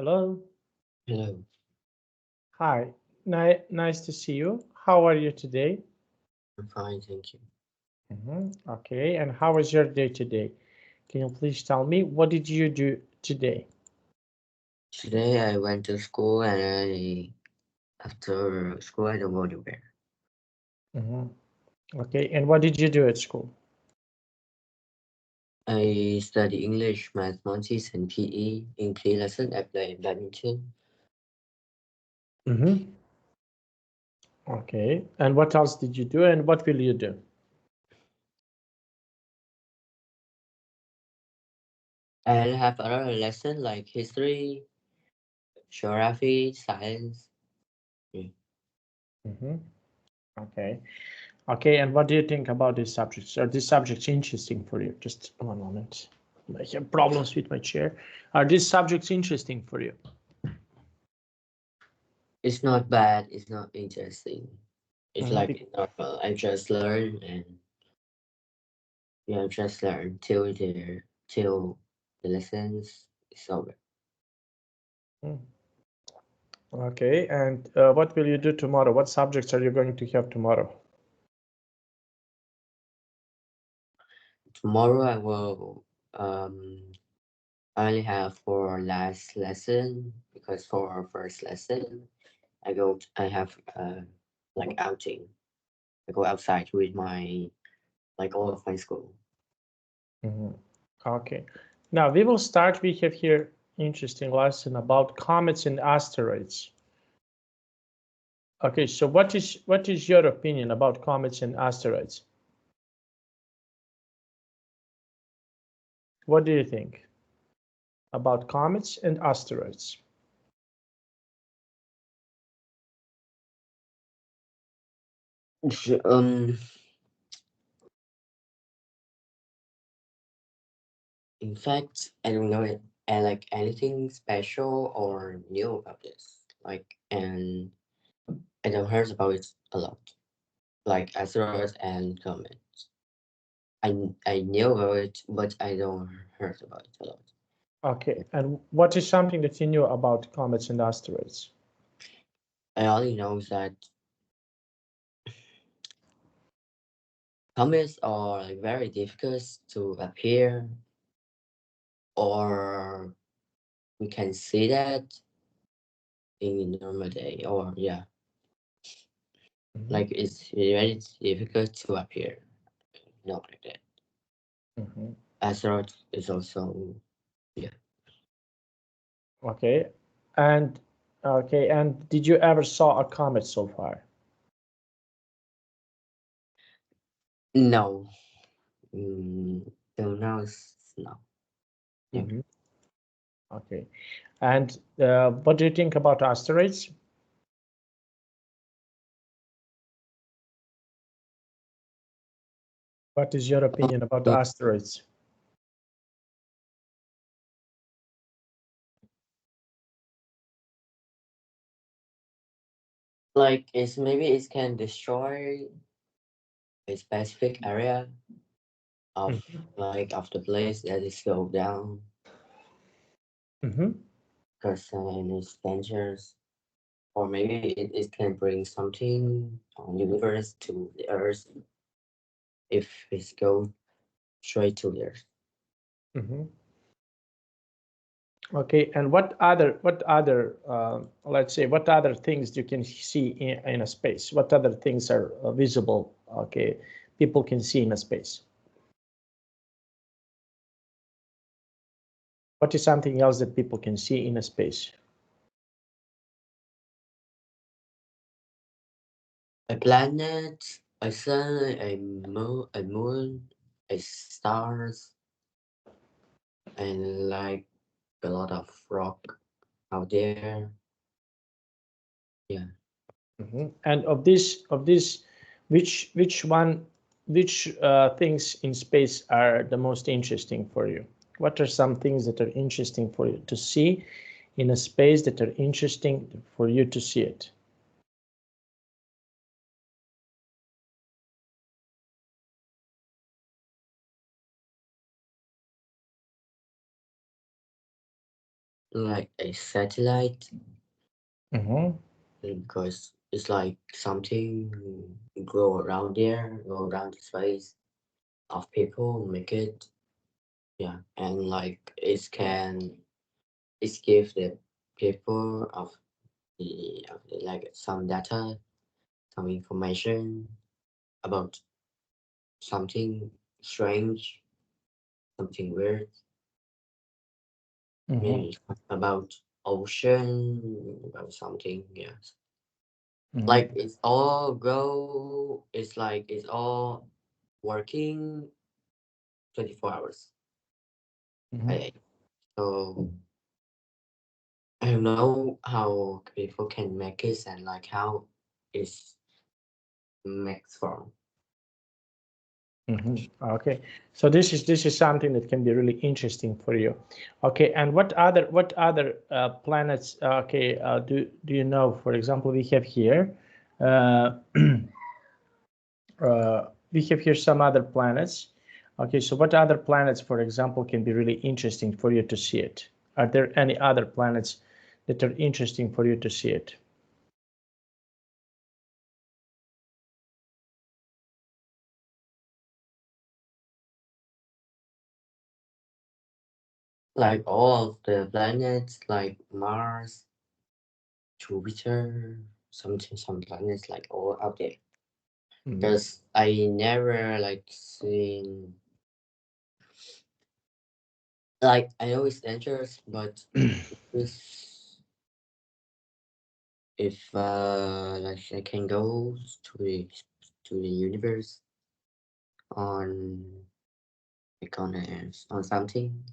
Hello. Hello, Hi. Nice to see you. How are you today? I'm fine, thank you. Okay. And how was your day today? Can you please tell me what did you do today? Today I went to school and after school I don't go anywhere. hmm Okay. And what did you do at school? I study English, mathematics, and PE. In PE lesson, I play badminton. hmm Okay. And what else did you do? And what will you do? I have another lesson like history, geography, science. Mm. hmm Okay. Okay. And what do you think about these subjects? Are these subjects interesting for you? Just one moment. I have problems with my chair. Are these subjects interesting for you? It's not bad. It's not interesting. It's Mhm. like normal. I just learn and just learn till the lessons is over. Okay, and what will you do tomorrow? What subjects are you going to have tomorrow? Tomorrow I will I only have for last lesson because for our first lesson, I have like outing. I go outside with my like all of my school. Mhm. Okay, now we will start. We have here interesting lesson about comets and asteroids. Okay, so what is your opinion about comets and asteroids? What do you think about comets and asteroids? Um, in fact, I don't know it. I like anything special or new about this. Like, and I don't heard about it a lot. Like asteroids and comets. I knew about it, but I don't heard about it a lot. Okay, and what is something that you knew about comets and asteroids? I only know that comets are like very difficult to appear, or we can see that in a normal day, or yeah, Mhm. like it's very difficult to appear, not like that. Mhm. Asteroid is also yeah. Okay, and and did you ever saw a comet so far? No, so now it's no. Never. Mhm. Okay. And what do you think about asteroids? What is your opinion about Um, asteroids? like it's maybe it can destroy a specific area of Mhm. like of the place that is slowed down Mhm. because it's dangerous. Or maybe it can bring something on universe to the earth if it goes straight to the earth. Mhm. Okay. And what other let's say what other things you can see in a space? What other things are visible? Okay, people can see in a space. What is something else that people can see in a space? A planet, a sun, a moon, a stars, and like a lot of rock out there. Yeah. And of this, which things in space are the most interesting for you? What are some things that are interesting for you to see in a space that are interesting for you to see it? like a satellite Mm-hmm. because it's like something grow around there, go around the space of people, make it, yeah, and like it give the people of the like some data, some information about something strange, something weird, Mm-hmm. maybe about ocean, about something, yes. Mm-hmm. Like it's all go, it's like it's all working 24 hours a Mm-hmm. day. So I don't know how people can make it and like how it's makes from. Mhm. Okay, so this is something that can be really interesting for you. Okay, and what other planets? Okay, do you know? For example, we have here, uh, we have here some other planets. Okay, so what other planets, for example, can be really interesting for you to see it? Are there any other planets that are interesting for you to see it? Like all of the planets, like Mars, Jupiter, some planets like all out there. Mm. Because I never like seen like I know it's dangerous, but this if like I can go to the universe on like on something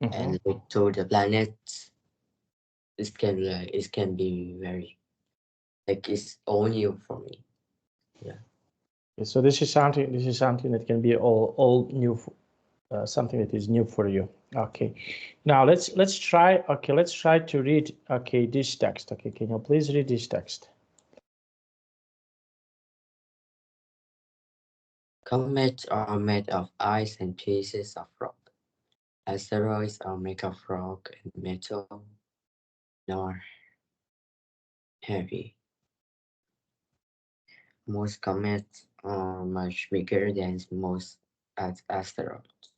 Mhm. and look to the planet, it can be very like it's all new for me. Yeah. So this is something that can be all new, something that is new for you. Okay, now let's try. Okay, let's try to read. Okay, this text. Okay, can you please read this text? Comets are made of ice and pieces of rock. Asteroids are made of rock and metal, nor heavy. Most comets are much bigger than most asteroids.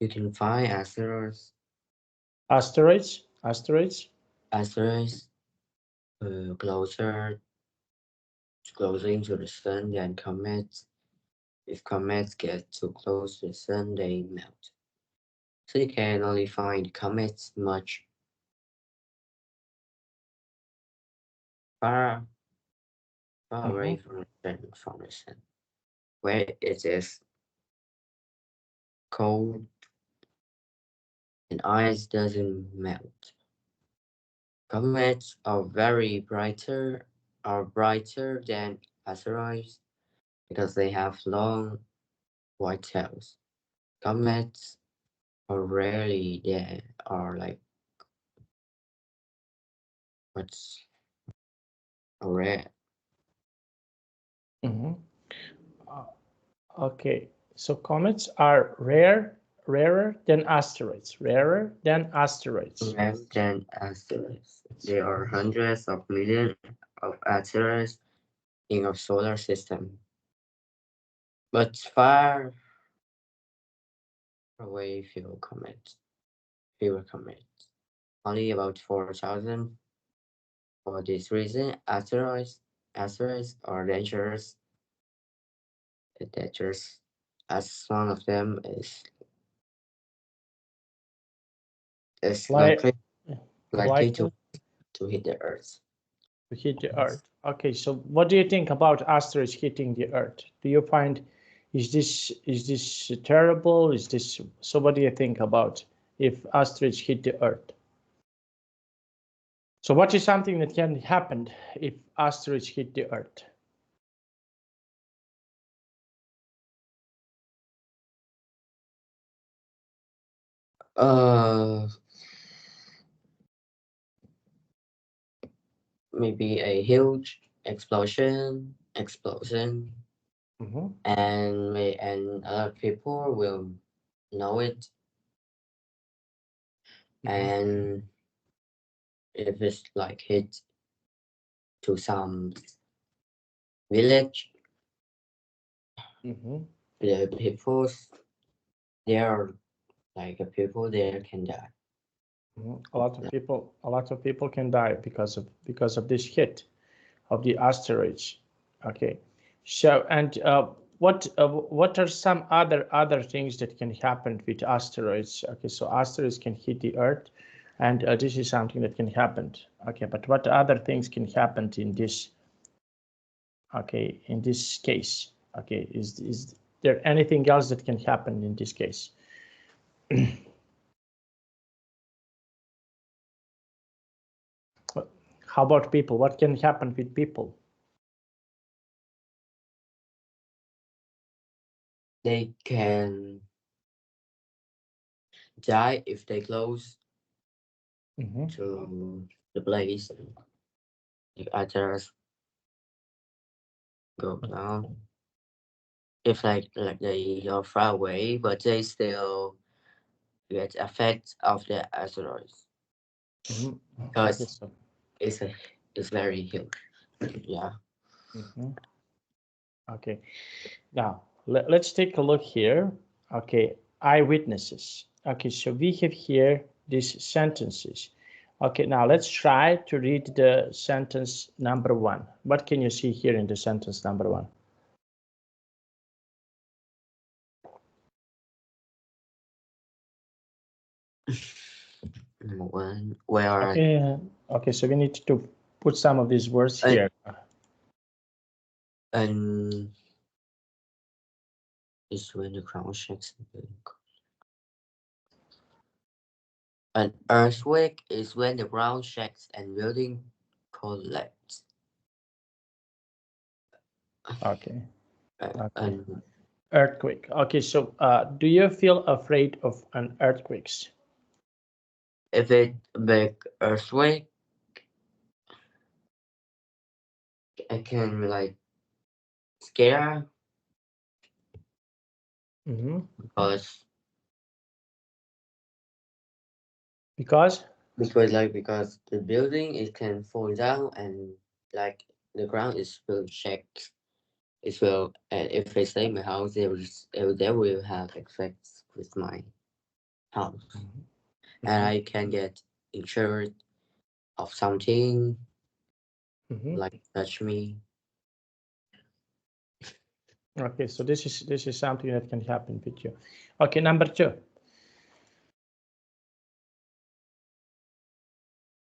You can find asteroids closer into the sun than comets. If comets get too close to the sun, they melt. So you can only find comets much far away Mhm. from the sun, where it is cold and ice doesn't melt. Comets are brighter than asteroids because they have long white tails. Comets are rarely there are like what's rare. Mhm. Uh, Okay, so comets are rarer than asteroids. Rarer than asteroids. Less than asteroids. There are hundreds of millions of asteroids in our solar system, but far away fewer comets. Only about 4,000. For this reason, asteroids are dangerous, as one of them is Like likely likely to hit the Earth. to hit the Earth. Okay, so what do you think about asteroids hitting the Earth? Do you find is this terrible? Is this so? What do you think about if asteroids hit the Earth? So what is something that can happen if asteroids hit the Earth? Uh, Maybe a huge explosion, Mhm. and a lot of people will know it. and if it's like hit to some village, the people there, like the people there can die. A lot of people can die because of this hit of the asteroids. Okay, so and what are some other things that can happen with asteroids? Okay, so asteroids can hit the Earth, and this is something that can happen. Okay, but what other things can happen in this? Okay, in this case. Okay, is there anything else that can happen in this case? How about people? What can happen with people? They can die if they close to the place. If others go down, if like they are far away, but they still get effect of the asteroids because Okay, so, it's very huge. Yeah. okay. Now let's take a look here. Okay, eyewitnesses. Okay, so we have here these sentences. Okay, now let's try to read the sentence number 1. What can you see here in the sentence number 1? Where Okay, so we need to put some of these words here. and is when the ground shakes. An earthquake is when the ground shakes and building collapse. Okay. And Earthquake. Okay, so do you feel afraid of an earthquakes? if it big earthquake, I can like scare because Because because the building it can fall down and like the ground is will shake. It will and if I stay in my house, they will have effects with my house, and I can get insured of something like touch me. Okay, so this is something that can happen with you. Okay, number 2.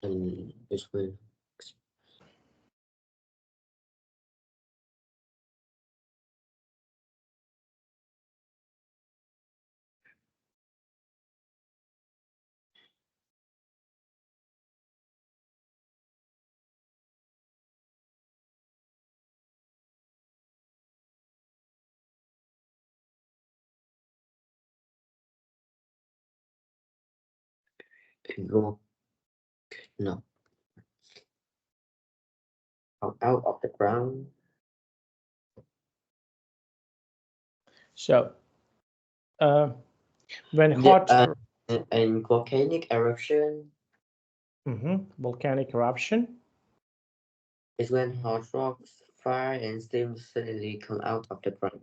And it will go no out of the ground. So when The, hot and volcanic eruption volcanic eruption. is when hot rocks, fire, and steam suddenly come out of the ground.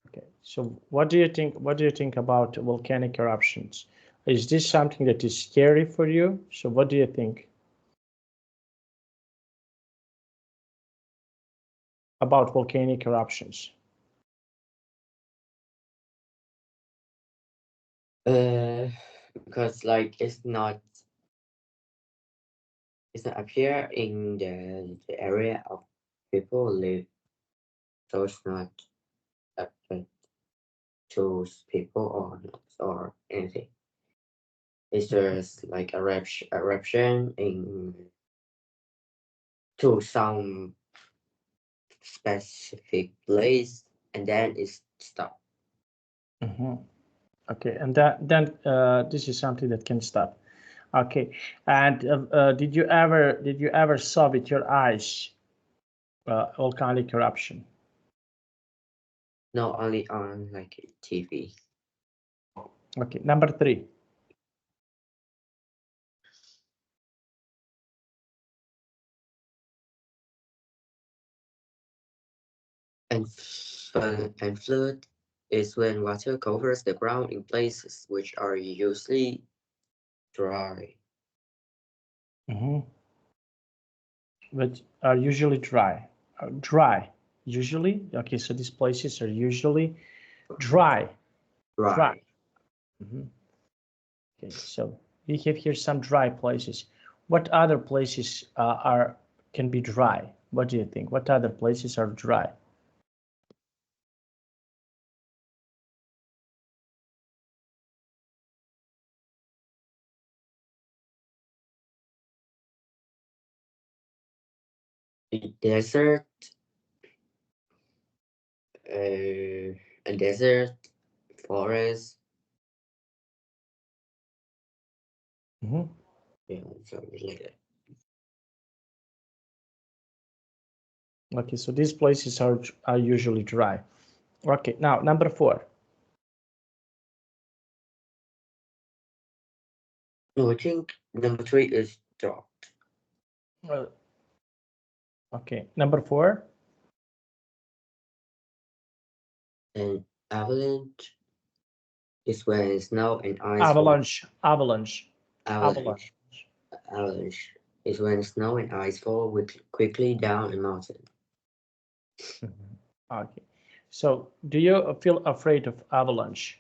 Okay, so what do you think? What do you think about volcanic eruptions? Is this something that is scary for you? So what do you think about volcanic eruptions? Because like it's not appear in the area of people live, so it's not affect to people or anything. It's just like eruption in to some specific place and then it's stop. Okay, and then this is something that can stop. Okay, and did you ever saw with your eyes volcanic eruption? No, only on like TV. Okay, number 3. And flood is when water covers the ground in places which are usually dry. But are usually dry. Dry. Usually. Okay, so these places are usually dry. Dry. Okay, so we have here some dry places. What other places can be dry? What do you think? What other places are dry? Desert, a desert, forest. Yeah, something like that. Okay, so these places are usually dry. Okay, now number 4. No, I think number 3 is drought. Okay, number 4. And avalanche is when snow and ice Avalanche. Avalanche. Avalanche is when snow and ice fall quickly down a mountain. Okay, so do you feel afraid of avalanche?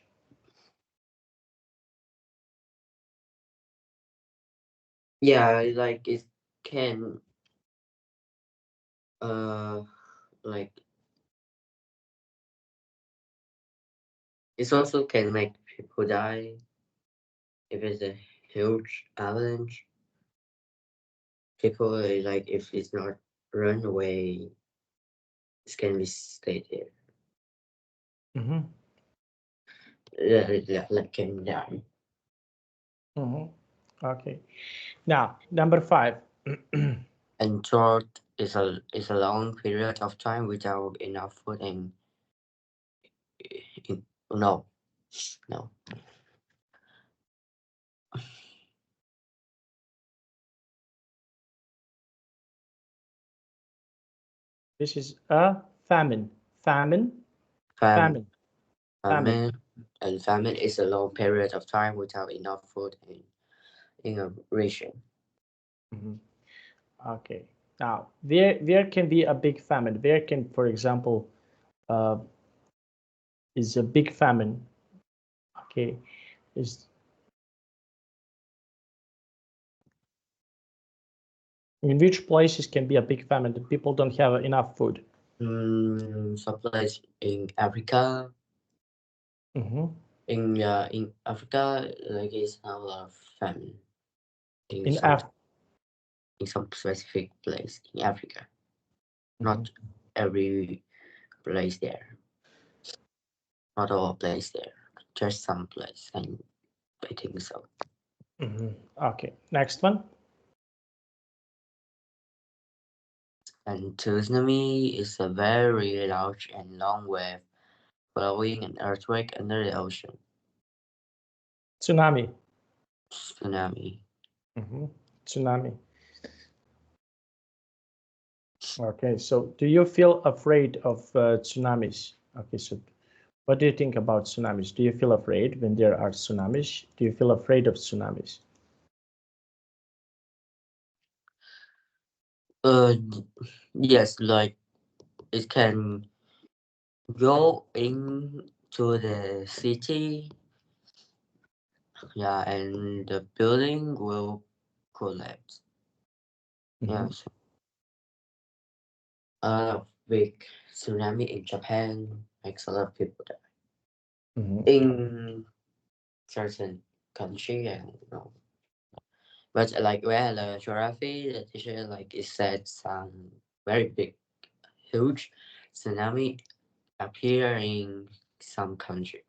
Yeah, like it can like it also can make people die if it's a huge avalanche. People like if it's not run away, it can be stay there. Like can die. Okay, now number 5. And drought is a long period of time without enough food and no. This is a famine. Famine. Famine and famine is a long period of time without enough food and in a ration. Okay. Now, there can be a big famine. There can, for example, is a big famine. Okay, is in which places can be a big famine that people don't have enough food? Some place in Africa. In Africa, like it's a lot of famine in some specific place in Africa. Not every place there. Not all place there. Just some place, and I think so. Okay, next one. And tsunami is a very large and long wave following an earthquake under the ocean. Tsunami. Tsunami. Tsunami. Okay, so do you feel afraid of tsunamis? Okay, so what do you think about tsunamis? Do you feel afraid when there are tsunamis? Do you feel afraid of tsunamis? Yes, like it can go into the city, yeah, and the building will collapse. Yes. A big tsunami in Japan makes a lot of people die. In certain country, I don't know. But like where the geography, the teacher like it said some very big, huge tsunami appear in some country.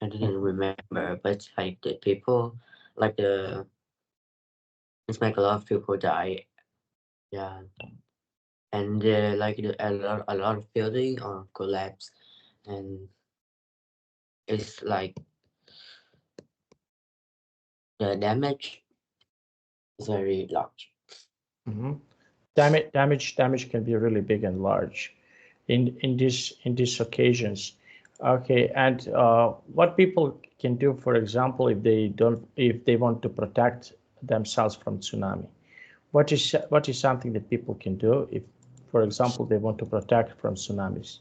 I didn't remember, but like the people, like it's make a lot of people die. Yeah, and like a lot of building or collapse, and it's like the damage is very large. Damage can be really big and large. in these occasions. Okay, and what people can do, for example, if they want to protect themselves from tsunami, what is something that people can do if, for example, they want to protect from tsunamis?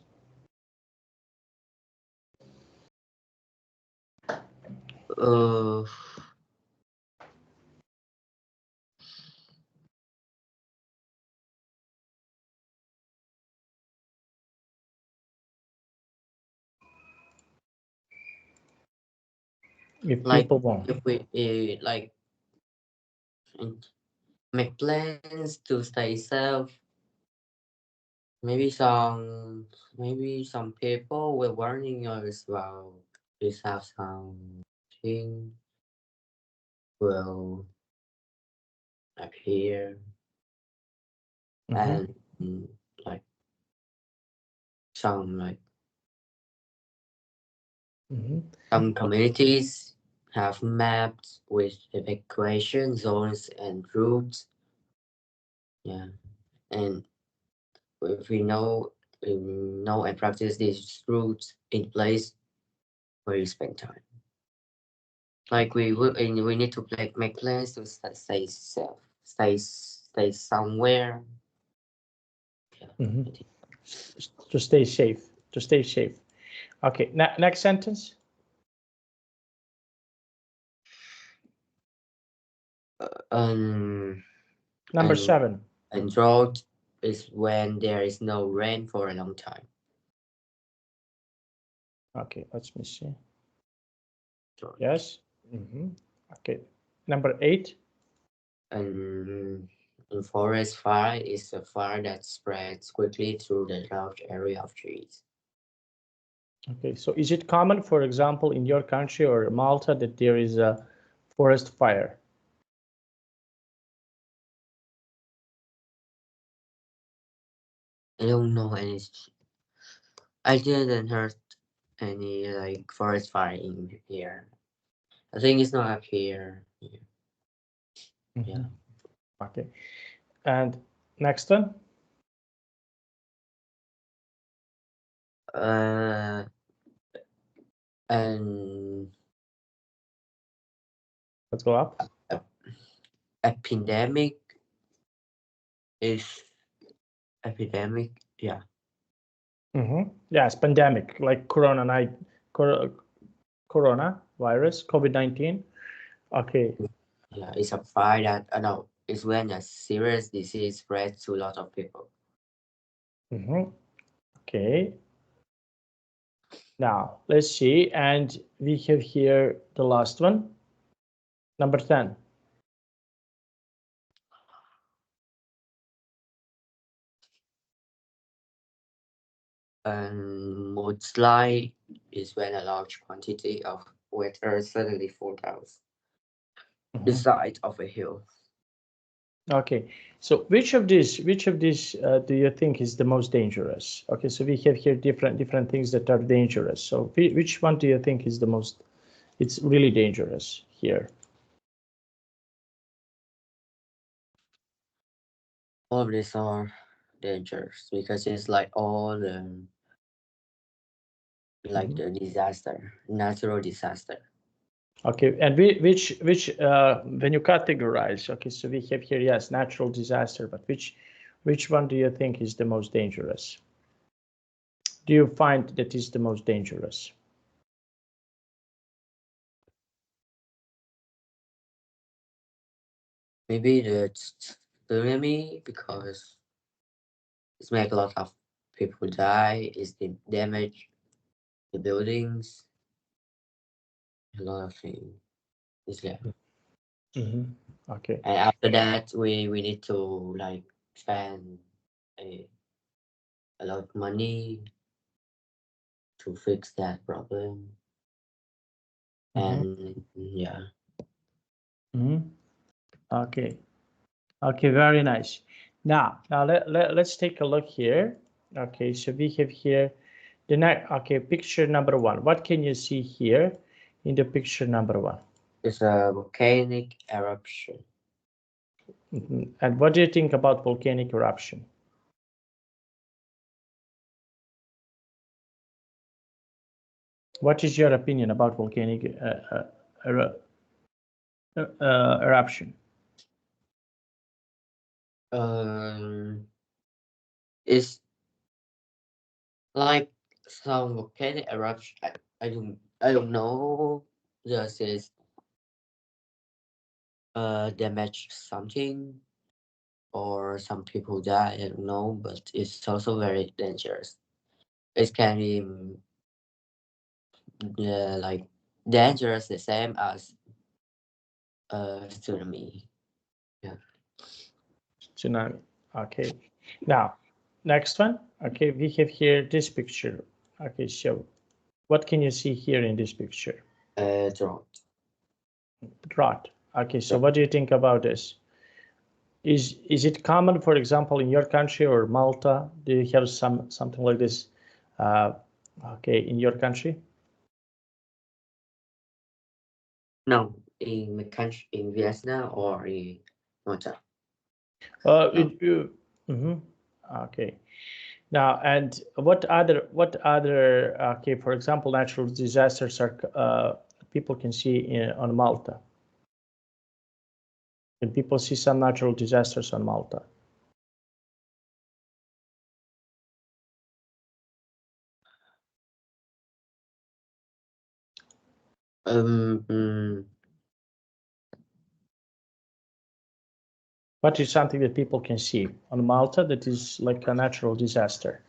If like people want. if we like make plans to stay safe. Maybe some people were warning us about this have something will appear and like some like some communities have maps with evacuation zones and routes. Yeah, and if we know and practice these routes in place where you spend time. Like we need to make plans to stay safe, stay somewhere. Yeah. To stay safe. To stay safe. Okay. Next sentence. Number 7. And drought is when there is no rain for a long time. Okay, let me see. Drought. Yes. Okay. Number 8. And forest fire is a fire that spreads quickly through the large area of trees. Okay, so is it common, for example, in your country or Malta, that there is a forest fire? I don't know any. I didn't heard any like forest fire in here. I think it's not up here. Yeah. Okay. And next one. And Let's go up. Epidemic is epidemic. Yeah. Yes, pandemic like corona virus, COVID-19. Okay. Yeah, it's a fire that no, it's when a serious disease spreads to a lot of people. Okay. Now let's see, and we have here the last one, number 10. And mudslide is when a large quantity of wet earth suddenly falls out the side of a hill. Okay, so which of these do you think is the most dangerous? Okay, so we have here different things that are dangerous. So which one do you think is the most? It's really dangerous here. All of these are dangerous because it's like all the the disaster, natural disaster. Okay, and which when you categorize, okay, so we have here, yes, natural disaster, but which one do you think is the most dangerous? Do you find that is the most dangerous? Maybe the tsunami because it's make a lot of people die. It's the damage the buildings, a lot of things. It's there. Okay. And after that, we need to like spend a lot of money to fix that problem. And yeah. Okay. Okay, very nice. Now let's take a look here. Okay, so we have here the next. Okay, picture number 1. What can you see here in the picture number 1? It's a volcanic eruption. And what do you think about volcanic eruption? What is your opinion about volcanic eruption? It's like some volcanic eruption. I don't know. Just is damage something or some people die. I don't know, but it's also very dangerous. It can be like dangerous the same as tsunami. Yeah. Tsunami. Okay. Now, next one. Okay, we have here this picture. Okay, so what can you see here in this picture? Drought. Drought. Okay, so Yeah. what do you think about this? Is it common, for example, in your country or Malta? Do you have something like this? Okay, in your country? No, in my country, in Vietnam or in Malta. Uh, No. mhm. Okay. Now, and what other okay, for example, natural disasters are people can see on Malta? Can people see some natural disasters on Malta? Um, What is something that people can see on Malta that is like a natural disaster?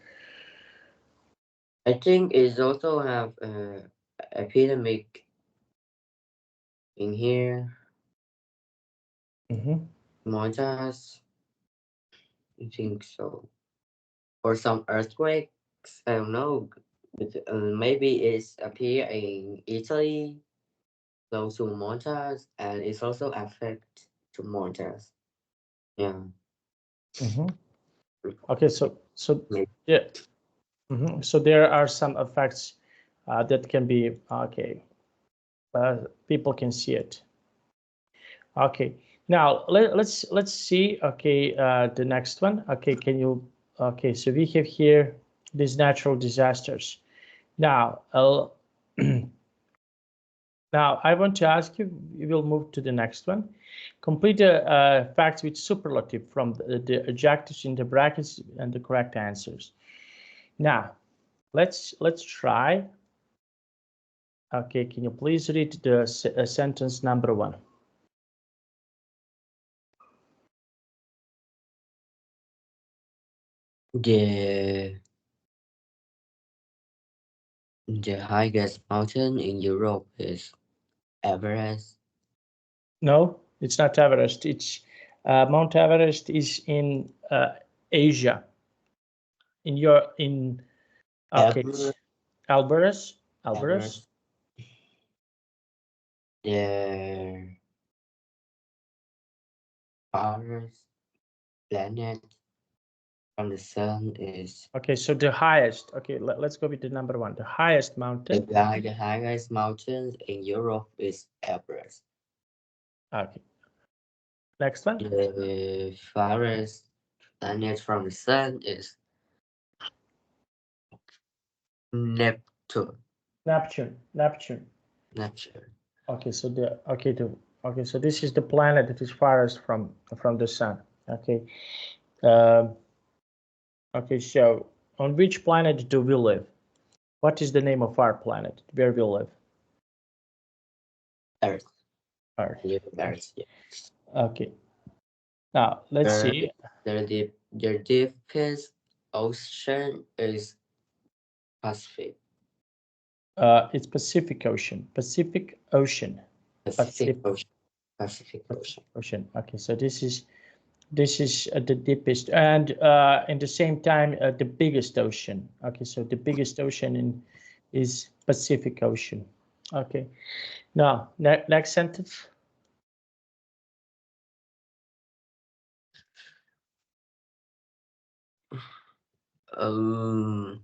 I think it's also have epidemic in here. Mm-hmm. Malta's, I think so. Or some earthquakes. I don't know. But, maybe it's appear in Italy, close to Malta, and it's also affect to Malta. Yeah. Mm-hmm. Okay, so Maybe. yeah, so there are some effects that can be okay. People can see it. Okay, now let's see. Okay, the next one. Okay, can you? Okay, so we have here these natural disasters. Now, now I want to ask you. We will move to the next one. Complete the facts with superlative from the adjectives in the brackets and the correct answers. Now, let's try. Okay, can you please read the sentence number one? The the highest mountain in Europe is Everest. No, it's not Everest. It's Mount Everest is in Asia. In okay, Everest. Alberus, Alberus. Everest. The farthest planet from the sun is Okay, so the highest. Okay, let's go with the number one. The highest mountain. the highest mountain in Europe is Everest. Okay, next one. The farthest planet from the sun is Neptune. Neptune, Neptune. Neptune. Okay, so okay, so this is the planet that is farthest from the sun. Okay, um, okay. So on which planet do we live? What is the name of our planet where we live? Earth. Earth. Yeah, Earth. Yeah. Okay. Now let's see. The deepest ocean is Pacific. It's Pacific Ocean. Pacific Ocean. Pacific Pacific Ocean. Pacific Ocean. Ocean. Okay, so this is the deepest, and in the same time the biggest ocean. Okay, so the biggest ocean is Pacific Ocean. Okay. Now next sentence. Um,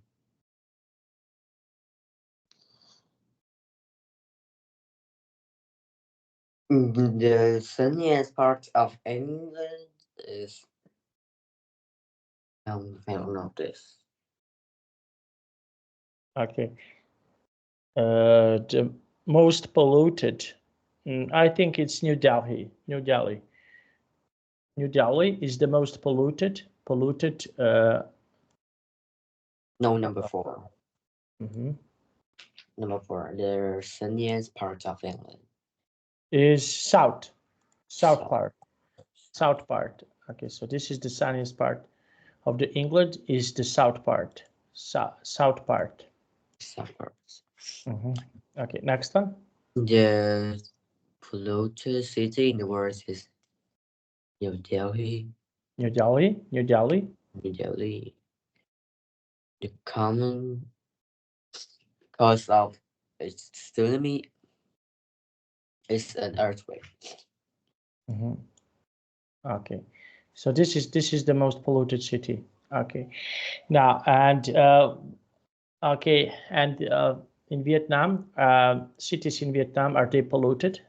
the sunniest part of England is I don't know this. Okay. The most polluted. I think it's New Delhi. New Delhi. New Delhi is the most polluted. No, number 4. Mhm. Number 4, the sunniest part of England. Is south So, part. South part. Okay, so this is the sunniest part of the England is the south part. South part. suburbs. Okay, next one. The polluted city in the world is New Delhi. New Delhi. New Delhi. New Delhi. The common cause of a tsunami is an earthquake. Okay, so this is the most polluted city. Okay, now and okay, and in Vietnam, cities in Vietnam, are they polluted?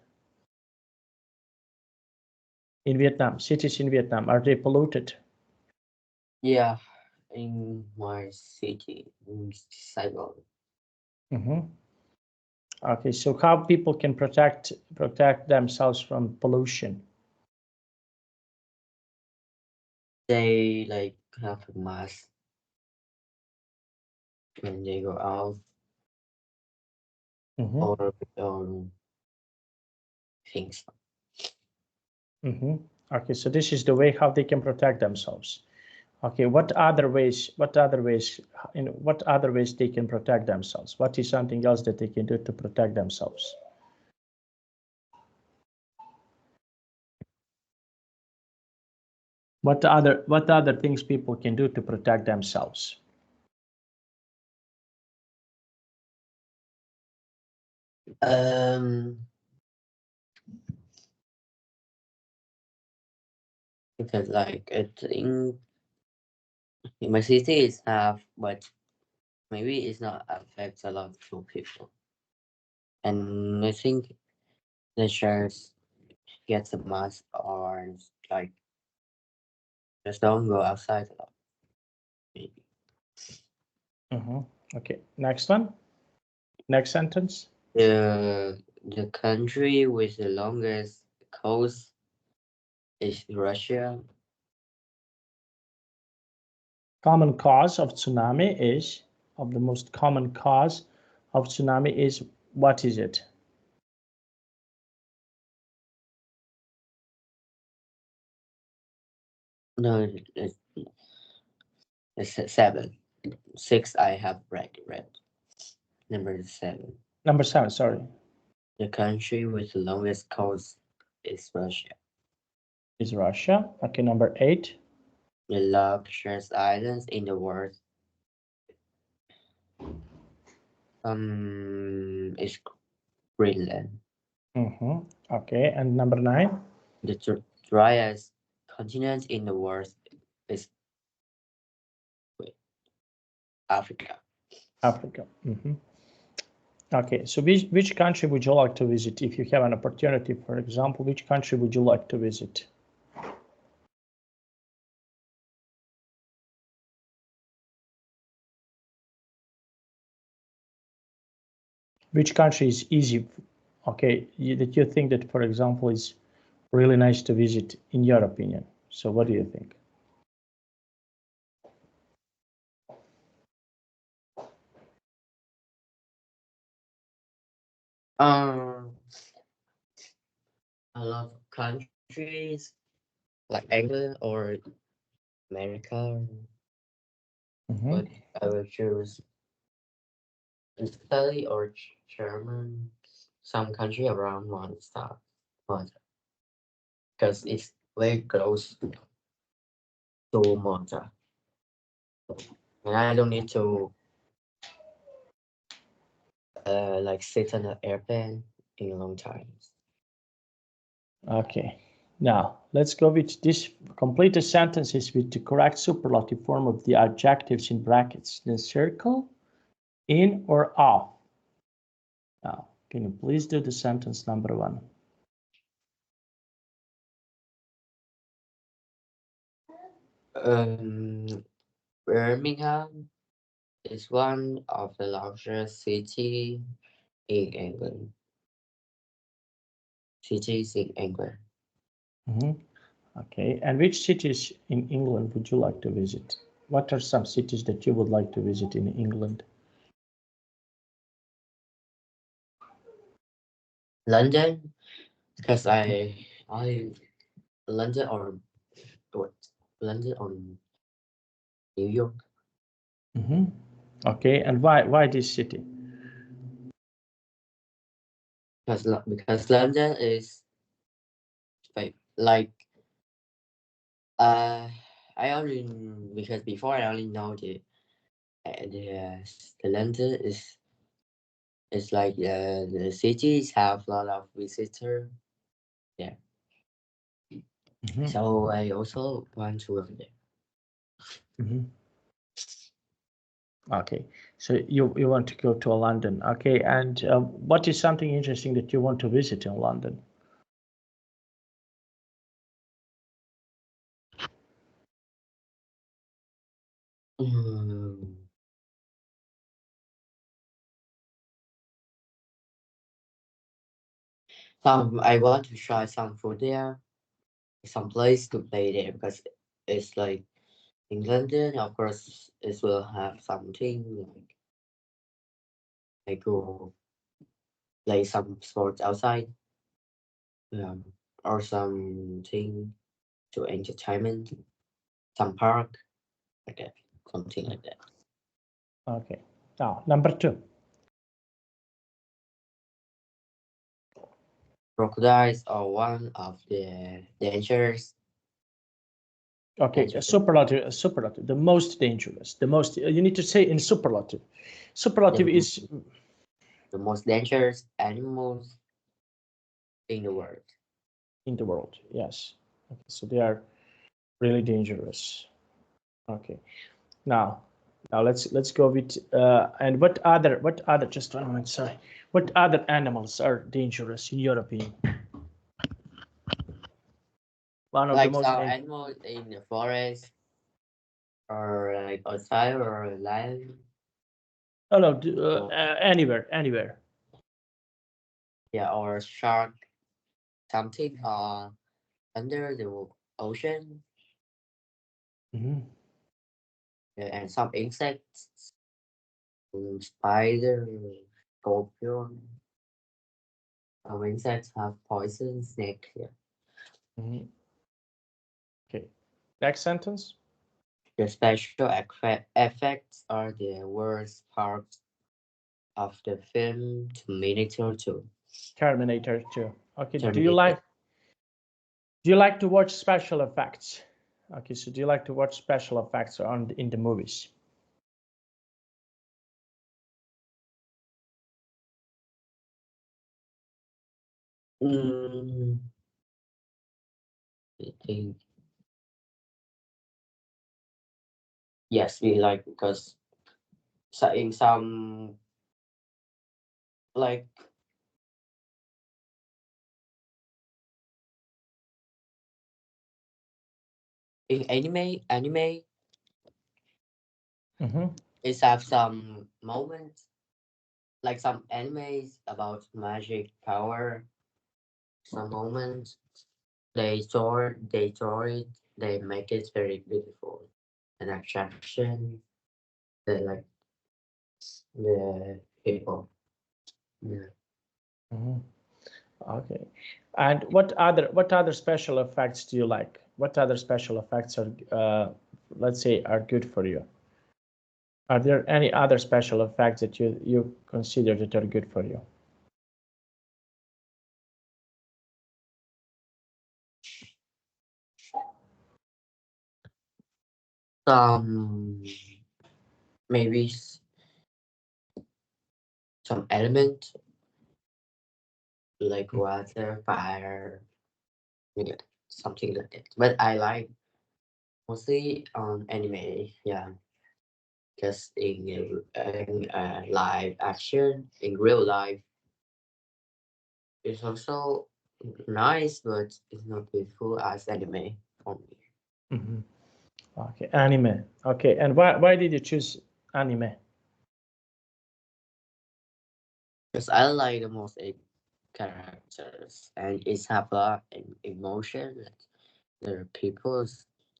In Vietnam, cities in Vietnam, are they polluted? Yeah, in my city, in Saigon, Okay, so how people can protect themselves from pollution? they like have a mask when they go out or things. Okay, so this is the way how they can protect themselves. Okay, what other ways? What other ways? In what other ways they can protect themselves? What is something else that they can do to protect themselves? What other things people can do to protect themselves? Because like I think in my city is have, but maybe it's not affects a lot of people. And I think the shares gets a mask or like just don't go outside a lot. Maybe. Okay, next one. Next sentence. The country with the longest coast is Russia. Common cause of tsunami is, of the most common cause of tsunami is, what is it? No, it's 7. 6 I have read. Number 7. Number 7, sorry. The country with the longest coast is Russia. Is Russia. Okay, number 8. The largest islands in the world is Greenland. Okay, and number 9. The driest continent in the world is Africa. Africa. Okay, so which country would you like to visit if you have an opportunity? For example, which country would you like to visit? Which country is easy, okay, that you think that, for example, is really nice to visit in your opinion? So what do you think? A lot of countries like England or America, but I will choose Italy or German, some country around one star, because it's very close to Malta, and I don't need to like sit on an airplane in a long time. Okay, now let's go with this. Complete the sentences with the correct superlative form of the adjectives in brackets. The circle, in or off. Now, can you please do the sentence number 1? Birmingham is one of the largest city in England. Cities in England. Okay, and which cities in England would you like to visit? What are some cities that you would like to visit in England? London, because London or what? London or New York. Okay, and why this city? Because London is like I only because before I only know the London is like the cities have a lot of visitors. Yeah. So I also want to go there. Okay, so you want to go to London. Okay, and what is something interesting that you want to visit in London? I want to try some food there, some place to play there because it's like in London, of course, it will have something like go play some sports outside, or something to entertainment, some park, like that, something like that. Okay, now number 2. Crocodiles are one of the dangers. Okay, a superlative, the most dangerous, the most, you need to say in superlative. Superlative is the most dangerous animals in the world. In the world, yes. Okay, so they are really dangerous. Okay, now let's go with and what other just 1 moment, sorry. What other animals are dangerous in your opinion? One of Like the most some animals in the forest, or like outside, or a lion. Oh no, anywhere. Yeah, or shark, something under the ocean. Yeah, and some insects, spider, scorpion. Some insects have poison, snake. Yeah. Okay, next sentence. The special effects are the worst part of the film Terminator 2. Terminator 2. Okay, Terminator. do you like to watch special effects? Okay, so do you like to watch special effects in the movies? I think yes, we like because in some like in anime it have some moments like some animes about magic power. Some moments they draw it, they make it very beautiful and attraction. They like the people. Yeah. Okay, and what other special effects do you like? What other special effects are let's say are good for you? Are there any other special effects that you consider that are good for you? Maybe some element like water, fire, yeah, something like that. But I like mostly on anime, yeah, because in live action in real life, it's also nice, but it's not beautiful as anime for me. Okay, anime. Okay, and why did you choose anime? Because I like the most characters, and it's have a an emotion that the people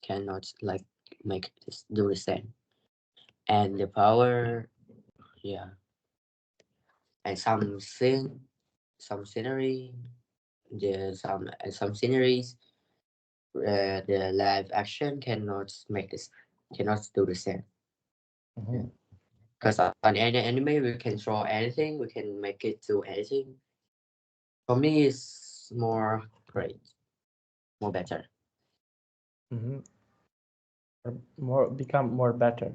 cannot like make this do the same. And the power, yeah, and some scenery, some sceneries, the live action cannot do the same. Mhm. Because on any anime we can draw anything, we can make it do anything. For me, it's more great, more better. Mhm. More become more better.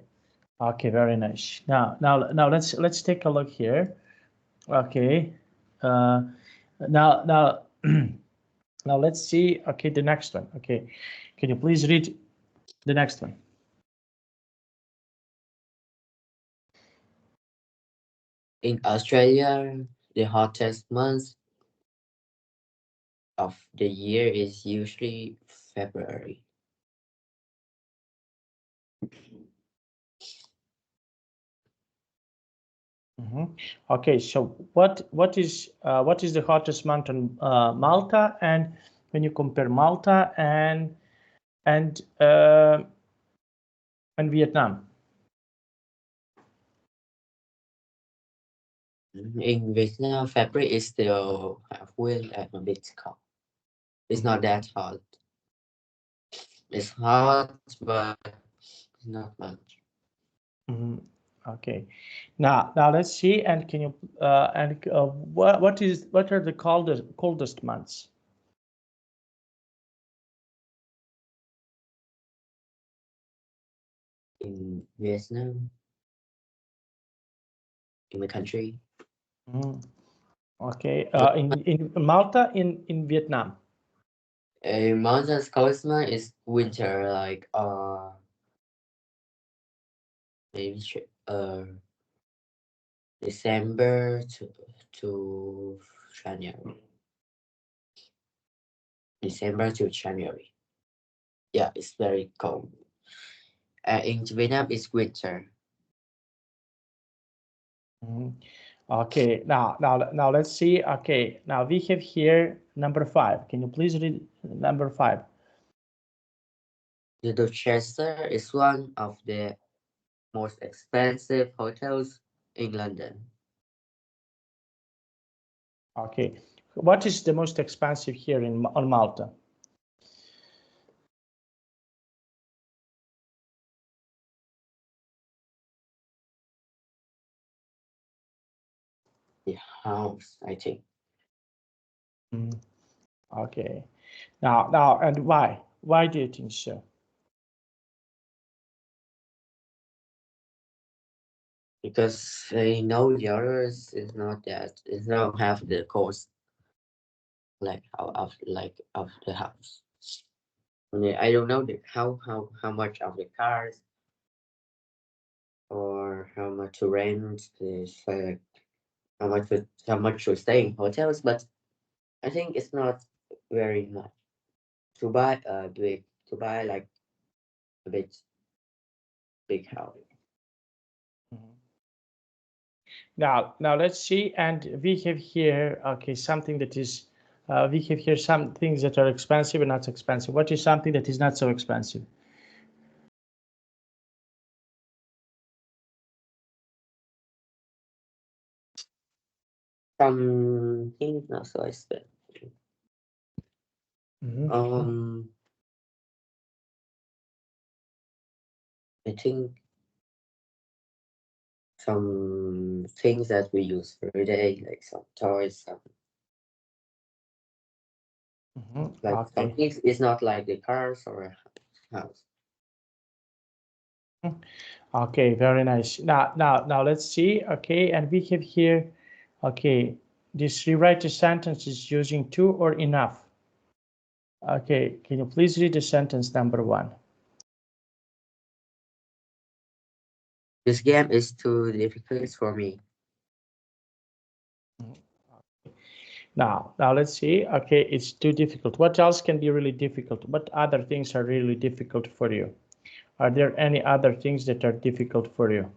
Okay, very nice. Now let's take a look here. Okay, now now let's see. Okay, the next one. Okay, can you please read the next one? In Australia, the hottest month of the year is usually February. Okay, so what is the hottest month on Malta, and when you compare Malta and Vietnam? In Vietnam, February is still have wind and a bit cold. It's not that hot. It's hot, but not much. Okay, now let's see. And can you what are the coldest months? In Vietnam, in the country, Okay, in Malta, in Vietnam. a mountain's coldest month is winter, like maybe December to January. December to January. Yeah, it's very cold. In Vietnam, it's winter. Okay, now let's see. Okay, now we have here number 5. Can you please read number 5? The Dorchester is one of the most expensive hotels in London. Okay, what is the most expensive here on Malta? The house, I think. Okay, now and why? Why do you think so? Because I know the others is not that, it's not have the cost like of the house. Yeah, I don't know how much of the cars or how much to rent is like how much to stay in hotels, but I think it's not very much to buy to buy like a big house. Now let's see. And we have here, okay, something that is, we have here some things that are expensive and not so expensive. What is something that is not so expensive? Some things not so expensive. I think some things that we use every day, like some toys, some like some Okay. things. It's not like the cars or a house. Okay, very nice. Now let's see. Okay, and we have here, okay, this rewrite the sentence is using to or enough. Okay, can you please read the sentence number 1? This game is too difficult for me. Now let's see. Okay, it's too difficult. What else can be really difficult? What other things are really difficult for you? Are there any other things that are difficult for you?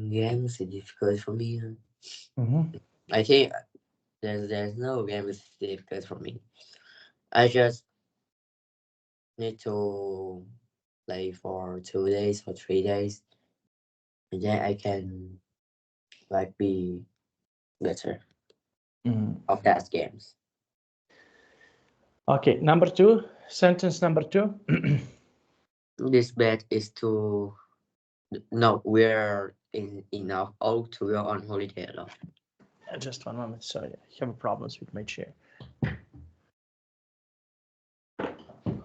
Games is difficult for me. Mm-hmm. I think there's no game is difficult for me. I just need to play for 2 days or 3 days, and then I can like be better Mm. of that games. Okay, number two, sentence number two. This bet is to no, we're in enough old to go on holiday alone. Just one moment, sorry, I have problems with my chair.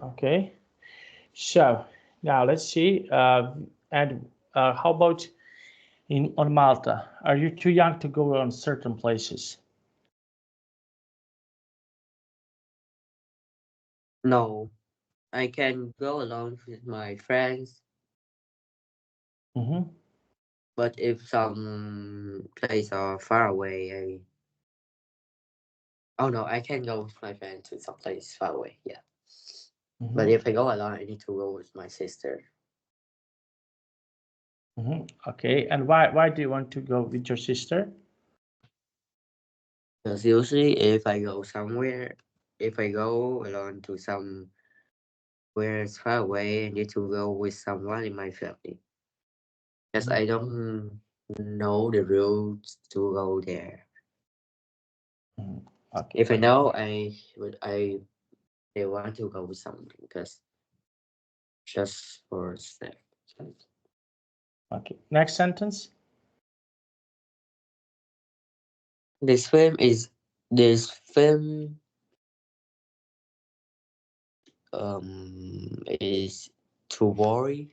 Okay, so now let's see, and how about on Malta? Are you too young to go on certain places? No, I can go alone with my friends, Mm-hmm. but if some place are far away, oh no, I can go with my friend to some place far away. Yeah, but Mm-hmm. if I go alone, I need to go with my sister. Mm-hmm. Okay, and why do you want to go with your sister? Because usually, if I go somewhere, if I go alone to somewhere far away, I need to go with someone in my family. Because Mhm. I don't know the routes to go there. Mhm. Okay, If I know, I want to go with something because just for snack. okay. Next sentence. This film is this film is too boring.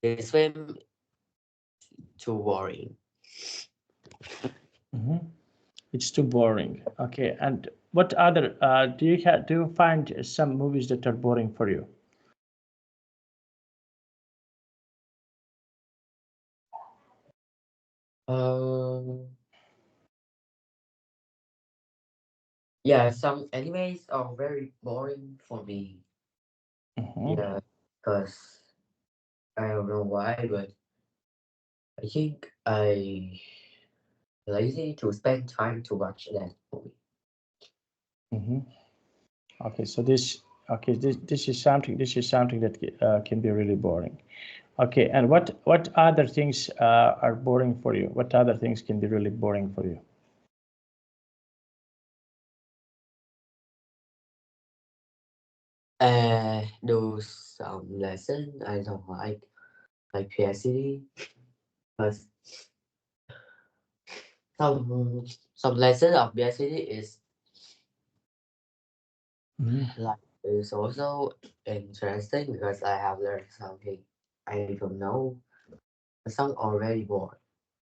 This film too boring. Mhm. It's too boring. Okay, and what other do you find some movies that are boring for you? Um, yeah, some animes are very boring for me. Mhm. Yeah, because I don't know why, but I think I lazy to spend time to watch that movie. Mhm. Okay, so this is something that can be really boring. Okay, and what other things are boring for you? What other things can be really boring for you? Do some lesson I don't like PhD, but some lesson of PhD is Mhm. like is also interesting because I have learned something I don't know. Some already bored.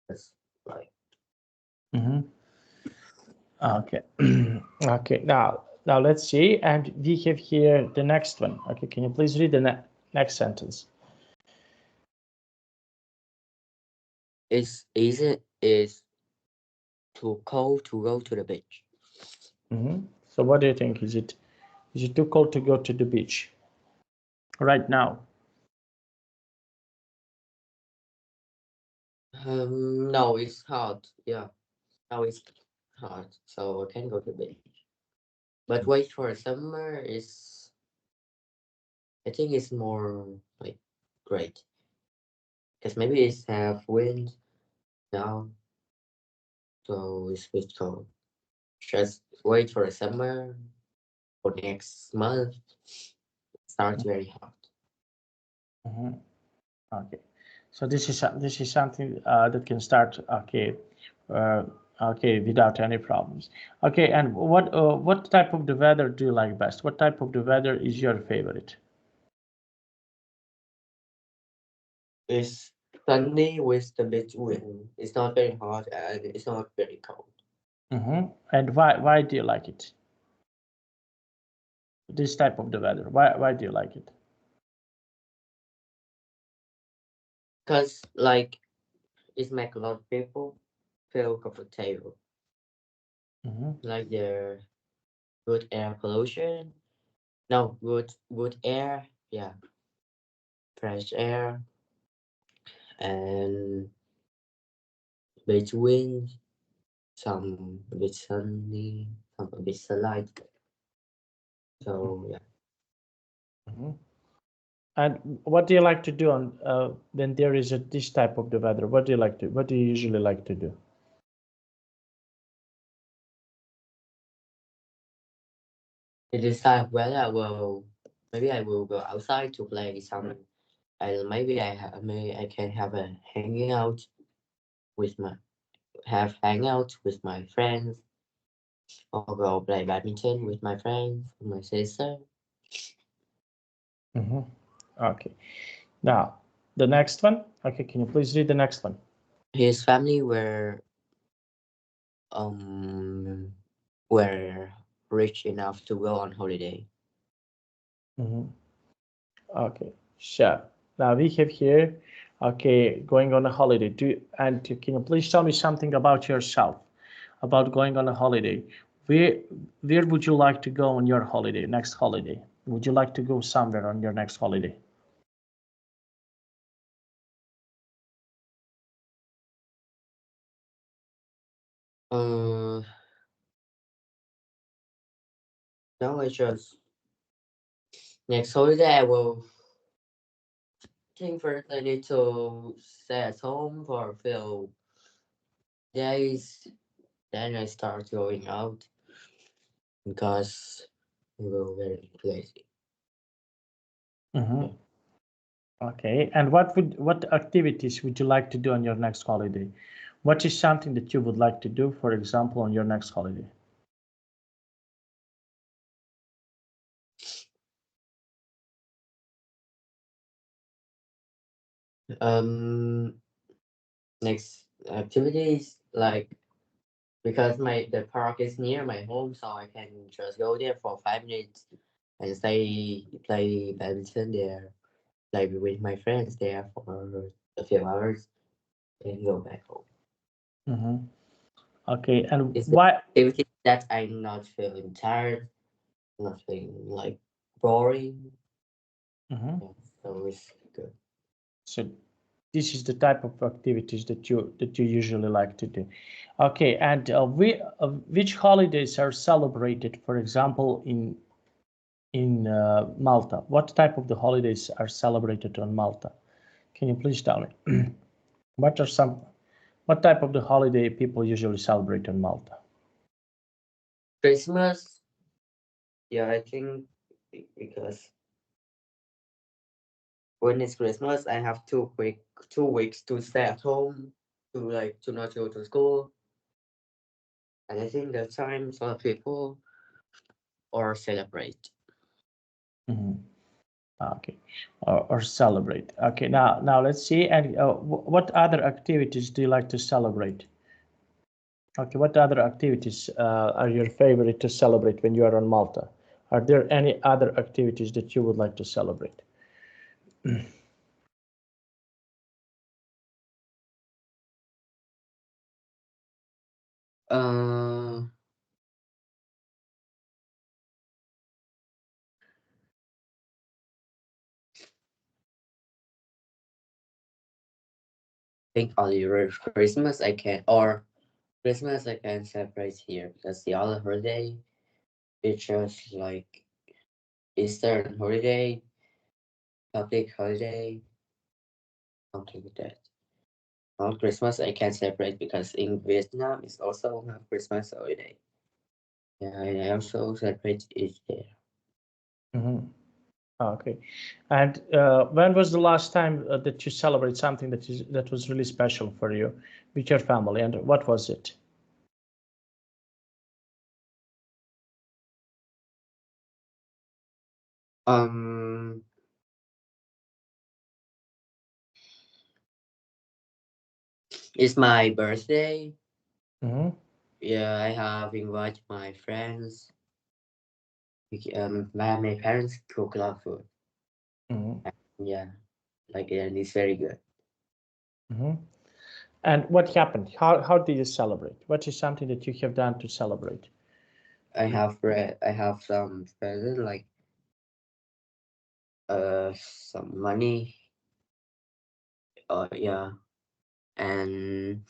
It's like Mhm. Okay. Okay. Now let's see, and we have here the next one. Okay, can you please read the next sentence? it's easy is too cold to go to the beach. Mhm. So what do you think? Is it too cold to go to the beach right now? No, it's hot. Yeah, now it's hot, so I can go to the beach. But wait for summer is I think it's more like great because maybe it's have wind now, so it's a bit cold. Just wait for the summer for next month. Starts very hot. Mhm. Okay. So this is something that can start uh, okay without any problems. Okay, and what type of the weather do you like best? What type of the weather is your favorite? It's sunny with the bit wind. It's not very hot and it's not very cold. Hmm. And why do you like it? This type of the weather. Why do you like it? Cause like it make a lot of people feel comfortable. Hmm. Like the good air pollution. No, good air. Yeah, fresh air and between some a bit sunny, some a bit sunlight. So yeah, Mhm. And what do you like to do on when there is this type of the weather? What do you like to? What do you usually like to do? it is time whether maybe I will go outside to play some, and maybe maybe I can have a hanging out with my hangout with my friends, or go play badminton with my friends, my sister. Mm-hmm. Okay. Now, the next one. Okay, can you please read the next one? His family um were rich enough to go on holiday. Mm-hmm. Okay, sure. Now we have here, okay, going on a holiday. Can you please tell me something about yourself, about going on a holiday? Where where would you like to go on your holiday, next holiday? Would you like to go somewhere on your next holiday? Uh, now I just next holiday I will think first I need to stay at home for a few days. Then I start going out because we will very lazy. Mm-hmm. Yeah. Okay, and what activities would you like to do on your next holiday? What is something that you would like to do, for example, on your next holiday? Um, next activities like because the park is near my home, so I can just go there for 5 minutes and stay play badminton there, play with my friends there for a few hours, and go back home. Mm-hmm. Okay, and It's the why? activity that I'm not feeling tired, not feeling like boring. Mhm. Yeah, so it's good. So this is the type of activities that you usually like to do. Okay, and which holidays are celebrated, for example, in Malta? What type of the holidays are celebrated on Malta? Can you please tell me? What are some what type of the holiday people usually celebrate on Malta? Christmas, yeah, I think because when it's Christmas, I have 2 weeks to stay at home to not go to school, and I think the time for people or celebrate. Mhm. Okay, or celebrate. Okay, now let's see. And what other activities do you like to celebrate? Okay, what other activities are your favorite to celebrate when you are on Malta? Are there any other activities that you would like to celebrate? Uh, think only Christmas I can or Christmas I can celebrate here because the other holiday it's just like Easter holiday, public holiday, something like that. On Christmas I can celebrate because in Vietnam it's also have Christmas holiday. Yeah, I also celebrate it there. Mhm. Okay, and when was the last time that you celebrate something that was really special for you with your family, and what was it? Um, it's my birthday. Hmm. Yeah, I have invited my friends. My parents cook a lot of food. Hmm. Yeah, like and it's very good. Hmm. And what happened? How did you celebrate? What is something that you have done to celebrate? I have some present like some money. Yeah, and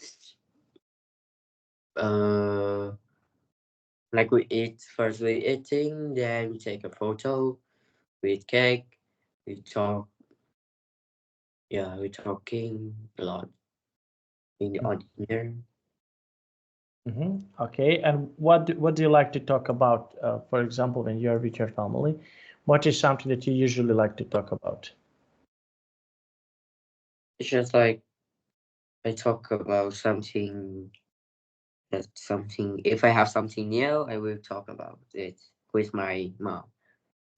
like we eat first, we eating, then we take a photo, we eat cake, we talk. Yeah, we talking a lot in the on dinner. Okay, and what do you like to talk about? For example, when you're with your family, what is something that you usually like to talk about? It's just like I talk about something if I have something new, I will talk about it with my mom.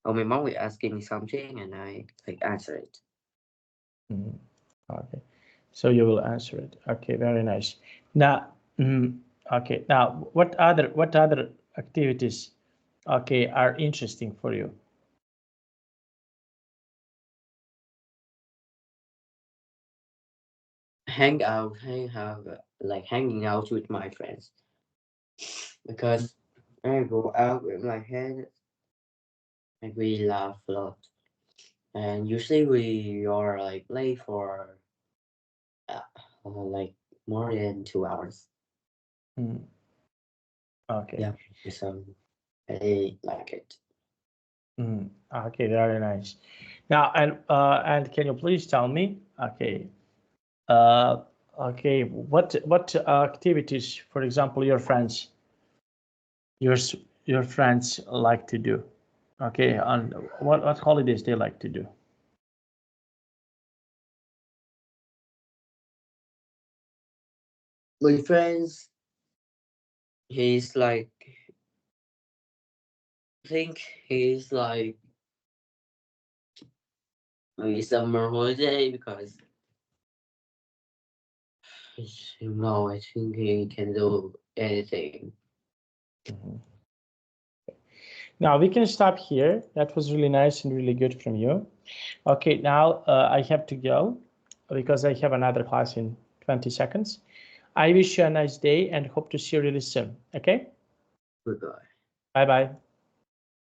Or my mom will asking me something and I like answer it. Okay, so you will answer it. Okay, very nice. Now, okay, now what other activities, okay, are interesting for you? Hanging out with my friends. Because when I go out with my friends, like we laugh a lot. And usually we are like late for like more than 2 hours. Okay. Yeah, so I like it. Okay, very nice. Now, and can you please tell me, okay, okay, what activities, for example, your friends like to do? Okay, and what holidays they like to do? My friends, he's like, I think he's like maybe summer holiday because I think he can do anything. Now we can stop here. That was really nice and really good from you. Okay, now I have to go because I have another class in 20 seconds. I wish you a nice day and hope to see you really soon. Okay? Goodbye. Bye-bye.